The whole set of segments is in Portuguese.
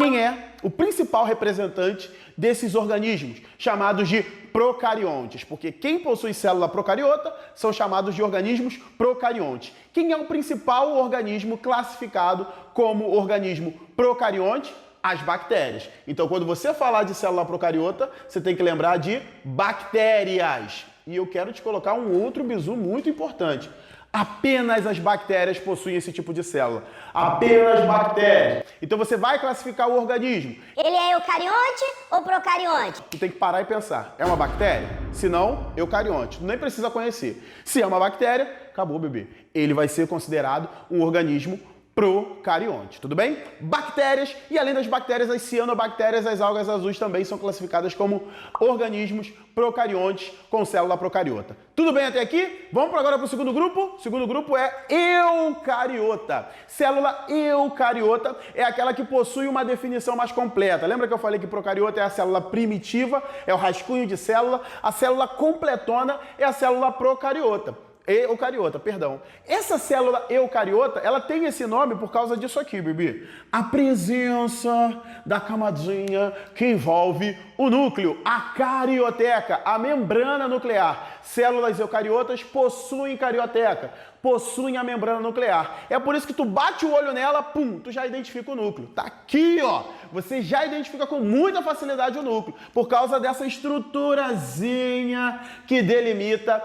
quem é o principal representante desses organismos, chamados de procariontes, porque quem possui célula procariota são chamados de organismos procariontes. Quem é o principal organismo classificado como organismo procarionte? As bactérias. Então, quando você falar de célula procariota, você tem que lembrar de bactérias. E eu quero te colocar um outro bizu muito importante. Apenas as bactérias possuem esse tipo de célula. Apenas bactérias. Então você vai classificar o organismo. Ele é eucarionte ou procarionte? Tu tem que parar e pensar. É uma bactéria? Se não, eucarionte. Tu nem precisa conhecer. Se é uma bactéria, acabou, bebê. Ele vai ser considerado um organismo procarionte, tudo bem? Bactérias, e além das bactérias, as cianobactérias, as algas azuis também são classificadas como organismos procariontes com célula procariota. Tudo bem até aqui? Vamos agora para o segundo grupo? O segundo grupo é eucariota. Célula eucariota é aquela que possui uma definição mais completa. Lembra que eu falei que procariota é a célula primitiva, é o rascunho de célula? A célula completona é a célula procariota. Eucariota, perdão. Essa célula eucariota, ela tem esse nome por causa disso aqui, bebê. A presença da camadinha que envolve o núcleo, a carioteca, a membrana nuclear. Células eucariotas possuem carioteca, possuem a membrana nuclear. É por isso que tu bate o olho nela, pum, tu já identifica o núcleo. Tá aqui, ó. Você já identifica com muita facilidade o núcleo, por causa dessa estruturazinha que delimita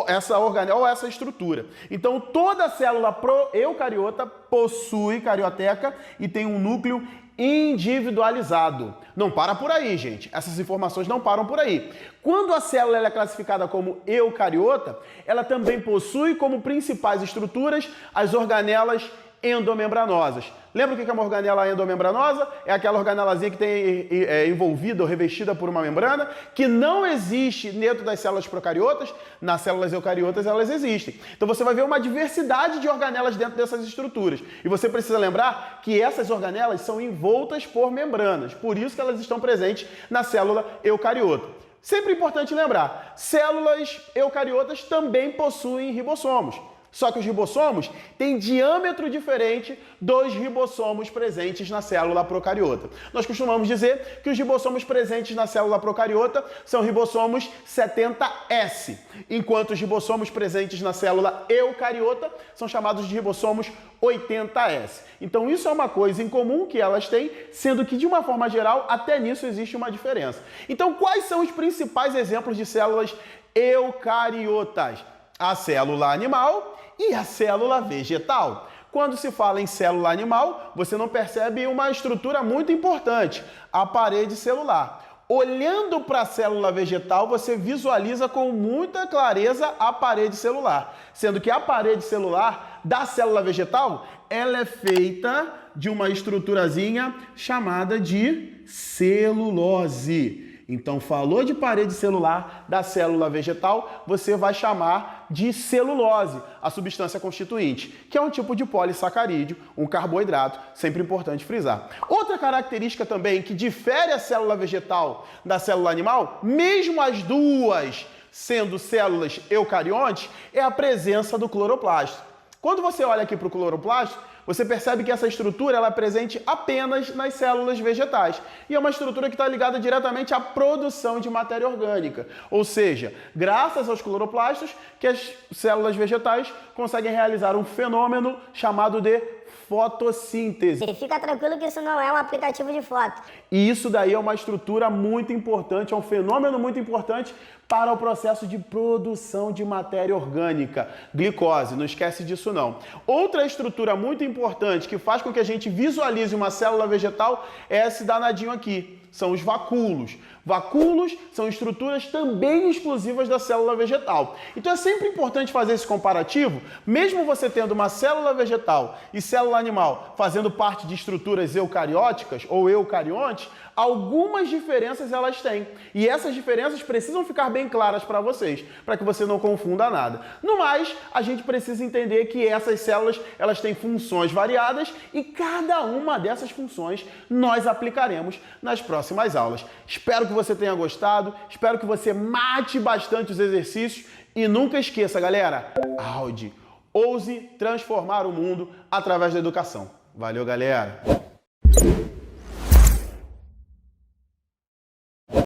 essa organela ou essa estrutura. Então, toda célula proeucariota possui carioteca e tem um núcleo individualizado. Não para por aí, gente. Essas informações não param por aí. Quando a célula é classificada como eucariota, ela também possui como principais estruturas as organelas endomembranosas. Lembra o que é uma organela endomembranosa? É aquela organelazinha que tem envolvida ou revestida por uma membrana, que não existe dentro das células procariotas. Nas células eucariotas elas existem. Então você vai ver uma diversidade de organelas dentro dessas estruturas. E você precisa lembrar que essas organelas são envoltas por membranas. Por isso que elas estão presentes na célula eucariota. Sempre importante lembrar, células eucariotas também possuem ribossomos. Só que os ribossomos têm diâmetro diferente dos ribossomos presentes na célula procariota. Nós costumamos dizer que os ribossomos presentes na célula procariota são ribossomos 70S, enquanto os ribossomos presentes na célula eucariota são chamados de ribossomos 80S. Então isso é uma coisa em comum que elas têm, sendo que de uma forma geral até nisso existe uma diferença. Então quais são os principais exemplos de células eucariotas? A célula animal e a célula vegetal. Quando se fala em célula animal, você não percebe uma estrutura muito importante, a parede celular. Olhando para a célula vegetal, você visualiza com muita clareza a parede celular, sendo que a parede celular da célula vegetal, ela é feita de uma estruturazinha chamada de celulose. Então, falou de parede celular da célula vegetal, você vai chamar de celulose, a substância constituinte, que é um tipo de polissacarídeo, um carboidrato, sempre importante frisar. Outra característica também que difere a célula vegetal da célula animal, mesmo as duas sendo células eucariontes, é a presença do cloroplasto. Quando você olha aqui para o cloroplasto, você percebe que essa estrutura ela é presente apenas nas células vegetais. E é uma estrutura que está ligada diretamente à produção de matéria orgânica. Ou seja, graças aos cloroplastos, que as células vegetais conseguem realizar um fenômeno chamado de fotossíntese. E fica tranquilo que isso não é um aplicativo de foto. E isso daí é uma estrutura muito importante, é um fenômeno muito importante para o processo de produção de matéria orgânica, glicose, não esquece disso não. Outra estrutura muito importante que faz com que a gente visualize uma célula vegetal é esse danadinho aqui, são os vacúolos. Vacúolos são estruturas também exclusivas da célula vegetal. Então é sempre importante fazer esse comparativo, mesmo você tendo uma célula vegetal e célula animal fazendo parte de estruturas eucarióticas ou eucariontes, algumas diferenças elas têm. E essas diferenças precisam ficar bem claras para vocês, para que você não confunda nada. No mais, a gente precisa entender que essas células elas têm funções variadas e cada uma dessas funções nós aplicaremos nas próximas aulas. Espero que você tenha gostado, espero que você mate bastante os exercícios e nunca esqueça, galera, ouse transformar o mundo através da educação. Valeu, galera!